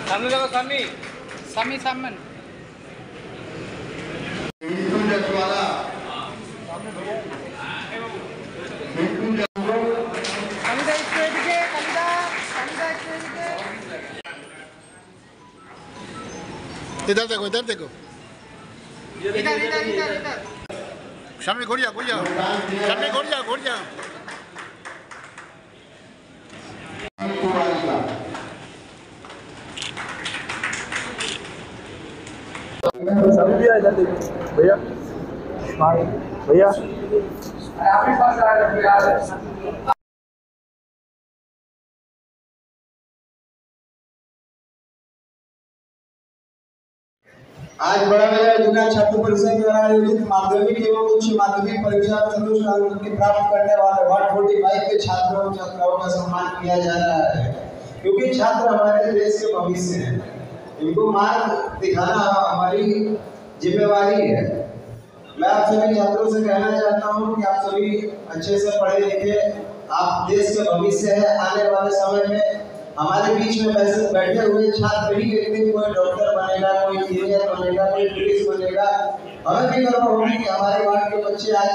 सामने लगा स्वामी स्वामी सामने इधर देखो इधर देखो इधर इधर इधर इधर सामने घोड़िया घोड़िया सामने घोड़िया घोड़िया सभी भी इधर देखो भैया भैया आज बड़ा मेला जिला छात्र परिषद द्वारा आयोजित माध्यमिक एवं उच्च माध्यमिक परीक्षा में संतोष अंक प्राप्त करने वाले 145 के छात्रों और छात्राओं का सम्मान किया जा रहा है, क्योंकि छात्र हमारे देश के भविष्य हैं। इनको मार्ग दिखाना हमारी जिम्मेवारी है। मैं आप सभी छात्रों से कहना चाहता हूं कि आप सभी अच्छे से पढ़े लिखे, आप देश के भविष्य है। आने वाले समय में हमारे बीच में बैठे हुए छात्र ही एक दिन कोई डॉक्टर बनेगा, कोई इंजीनियर बनेगा, कोई पुलिस बनेगा। हमें भी गर्व होगा कि हमारे वार्ड के बच्चे आज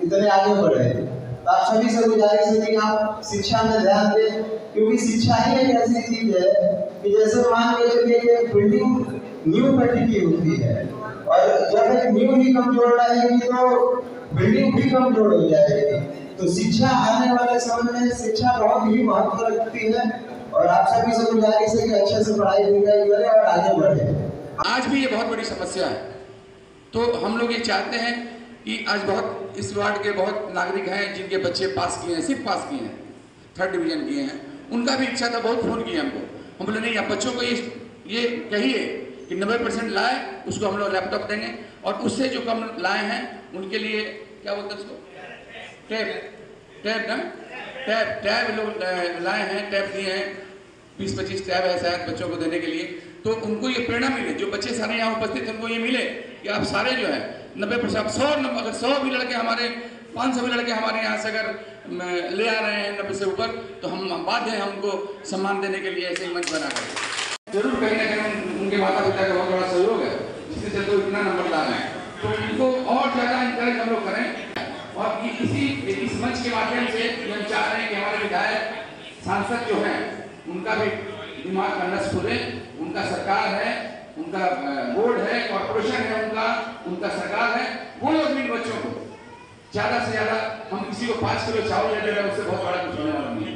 इतने आगे बढ़े। तो आप सभी से गुजारिश है कि आप शिक्षा में ध्यान दें, क्योंकि शिक्षा ही एक ऐसी चीज है कि जैसे मान के चलिए कि बिल्डिंग नींव पे टिकी होती है, और जब एक नींव ही कमजोर रहेगी तो बिल्डिंग भी कमजोर हो जाएगी। तो शिक्षा आने वाले समय में शिक्षा बहुत ही महत्व रखती है, और आप सभी से गुजारिश है कि अच्छे से पढ़ाई लिखाई करें और आगे बढ़े। आज भी ये बहुत बड़ी समस्या है, तो हम लोग ये चाहते हैं कि आज बहुत इस वार्ड के बहुत नागरिक हैं जिनके बच्चे पास किए हैं, सिर्फ पास किए हैं, 3rd डिवीजन किए हैं। उनका भी इच्छा था, बहुत फोन किए हमको। हम बोले नहीं, आप बच्चों को ये कहिए कि 90% लाए, उसको हम लोग लैपटॉप देंगे, और उससे जो कम लाए हैं उनके लिए क्या बोलते हैं उसको, टैब लोग लाए हैं, टैब दिए हैं, 20-25 टैब है शायद बच्चों को देने के लिए। तो उनको ये प्रेरणा मिले, जो बच्चे सारे यहाँ उपस्थित हैं उनको ये मिले कि आप सारे जो है 90%, 100 अगर 100 भी लड़के हमारे, 500 भी लड़के हमारे यहाँ से अगर ले आ रहे हैं 90 से ऊपर, तो हम बाध्य हैं उनको सम्मान देने के लिए ऐसे ही मंच बना कर। जरूर कहीं ना कहीं उनके माता पिता का बहुत बड़ा सहयोग है, जिससे चलते इतना नंबर ला रहे हैं। तो उनको और ज़्यादा इंकरेज हम लोग करें, और इस मंच के माध्यम से हम चाह रहे हैं कि हमारे विधायक सांसद जो हैं उनका भी दिमाग का नस खुले। उनका सरकार है, उनका बोर्ड है, कॉर्पोरेशन है, उनका सरकार है। वो लोग इन बच्चों को ज़्यादा से ज़्यादा, हम किसी को 5 किलो चावल दे रहे हैं, उससे बहुत बड़ा कुछ होने वाला नहीं है।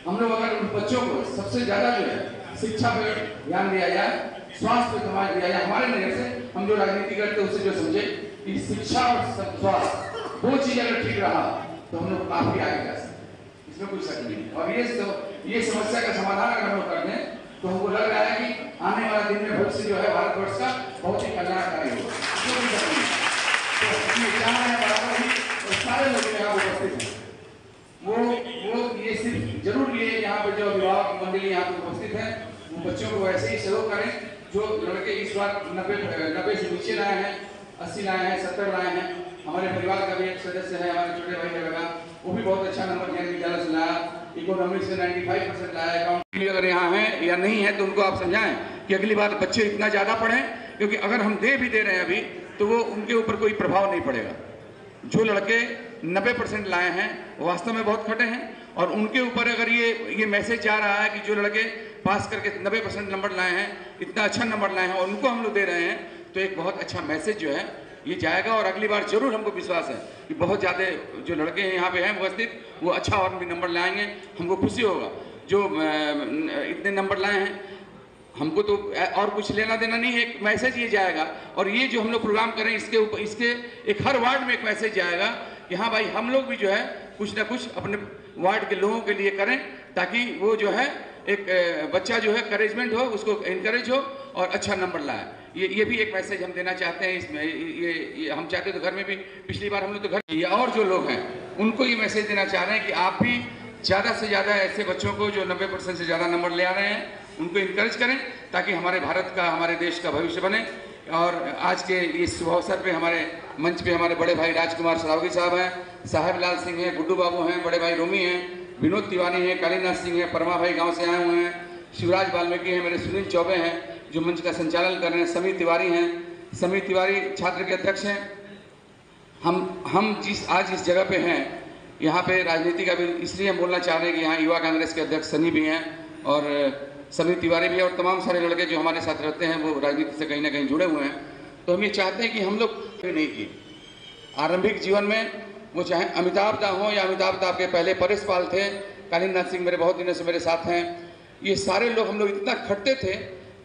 हम लोग अगर उन बच्चों को सबसे ज़्यादा जो है शिक्षा पर ध्यान दिया जाए, स्वास्थ्य पर समाज दिया जाए, हमारे नज़र से हम जो राजनीति करते हैं उससे जो समझे कि शिक्षा और स्वास्थ्य वो चीज़ अगर ठीक रहा तो हम लोग काफ़ी आगे जा सकते हैं, इसमें कोई शक नहीं। और ये समस्या का समाधान अगर हम लोग कर दें तो हमको लग रहा है कि आने वाला दिन में भविष्य जो है भारतवर्ष का बहुत ही कल्याणकारी होगा। तो ये चाह रहे हैं बराबर ही, और सारे लोग यहाँ उपस्थित हैं वो ये सिर्फ जरूर ये यहाँ पर जो अभिभावक मंडली यहाँ पर उपस्थित है वो बच्चों को ऐसे ही सहयोग करें। जो लड़के इस बार 90 से नीचे लाए हैं, 80 लाए हैं, 70 लाए हैं। हमारे परिवार का भी एक सदस्य है, हमारे छोटे भाई का लगा, वो भी बहुत अच्छा नंबर ज्ञान विद्यालय से लाया, इकोनॉमिक्स से 95% लाया। अकाउंट अगर यहाँ है या नहीं है तो उनको आप समझाएं कि अगली बार बच्चे इतना ज़्यादा पढ़ें, क्योंकि अगर हम दे रहे हैं अभी तो वो उनके ऊपर कोई प्रभाव नहीं पड़ेगा। जो लड़के 90% लाए हैं वास्तव में बहुत खटे हैं, और उनके ऊपर अगर ये मैसेज जा रहा है कि जो लड़के पास करके 90% नंबर लाए हैं, इतना अच्छा नंबर लाए हैं और उनको हम लोग दे रहे हैं, तो एक बहुत अच्छा मैसेज जो है ये जाएगा। और अगली बार जरूर हमको विश्वास है कि बहुत ज़्यादा जो लड़के हैं यहाँ पे हैं उपस्थित, वो अच्छा और भी नंबर लाएंगे। हमको खुशी होगा जो इतने नंबर लाए हैं, हमको तो और कुछ लेना देना नहीं है, एक मैसेज ये जाएगा। और ये जो हम लोग प्रोग्राम करें इसके ऊपर, इसके एक हर वार्ड में एक मैसेज जाएगा कि हाँ भाई हम लोग भी जो है कुछ ना कुछ अपने वार्ड के लोगों के लिए करें, ताकि वो जो है एक बच्चा जो है करेजमेंट हो, उसको इनकरेज हो और अच्छा नंबर लाए। ये भी एक मैसेज हम देना चाहते हैं इसमें। ये हम चाहते तो घर में भी, पिछली बार हम लोग तो घर, ये और जो लोग हैं उनको ये मैसेज देना चाह रहे हैं कि आप भी ज़्यादा से ज़्यादा ऐसे बच्चों को जो 90% से ज़्यादा नंबर ले आ रहे हैं उनको इनकरेज करें, ताकि हमारे भारत का, हमारे देश का भविष्य बने। और आज के इस शुभ अवसर पे हमारे मंच पे हमारे बड़े भाई राजकुमार सरावगी साहब हैं, साहेब लाल सिंह हैं, गुड्डू बाबू हैं, बड़े भाई रोमी हैं, विनोद तिवारी हैं, कालीनाथ सिंह हैं, परमा भाई गांव से आए हुए हैं, शिवराज वाल्मीकि हैं, मेरे सुनील चौबे हैं जो मंच का संचालन कर रहे हैं, समीर तिवारी हैं, समीर तिवारी छात्र के अध्यक्ष हैं। हम आज इस जगह पे हैं, यहाँ पे राजनीति का भी इसलिए हम बोलना चाह रहे हैं कि यहाँ युवा कांग्रेस के अध्यक्ष सनी भी हैं और समीर तिवारी भी हैं और तमाम सारे लड़के जो हमारे साथ रहते हैं वो राजनीति से कहीं ना कहीं जुड़े हुए हैं। तो हम ये चाहते हैं कि हम लोग नहीं किए आरंभिक जीवन में, वो चाहे अमिताभ दा हो या अमिताभ दा के पहले परेश पाल थे, कालीनाथ सिंह मेरे बहुत दिनों से मेरे साथ हैं, ये सारे लोग हम लोग इतना खटते थे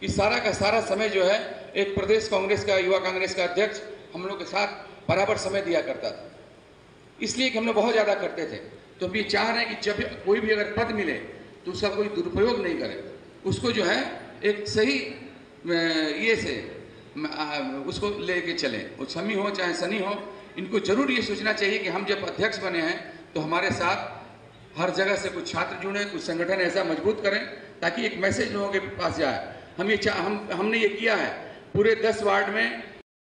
कि सारा का सारा समय जो है एक प्रदेश कांग्रेस का, युवा कांग्रेस का अध्यक्ष हम लोग के साथ बराबर समय दिया करता था, इसलिए कि हम लोग बहुत ज़्यादा करते थे। तो हम ये चाह रहे हैं कि जब कोई भी अगर पद मिले तो उसका कोई दुरुपयोग नहीं करे, उसको जो है एक सही ये से उसको लेके चले। वो शमी हो चाहे सनी हो, इनको जरूर ये सोचना चाहिए कि हम जब अध्यक्ष बने हैं तो हमारे साथ हर जगह से कुछ छात्र जुड़े, कुछ संगठन ऐसा मजबूत करें ताकि एक मैसेज लोगों के पास जाए। हमने ये किया है, पूरे 10 वार्ड में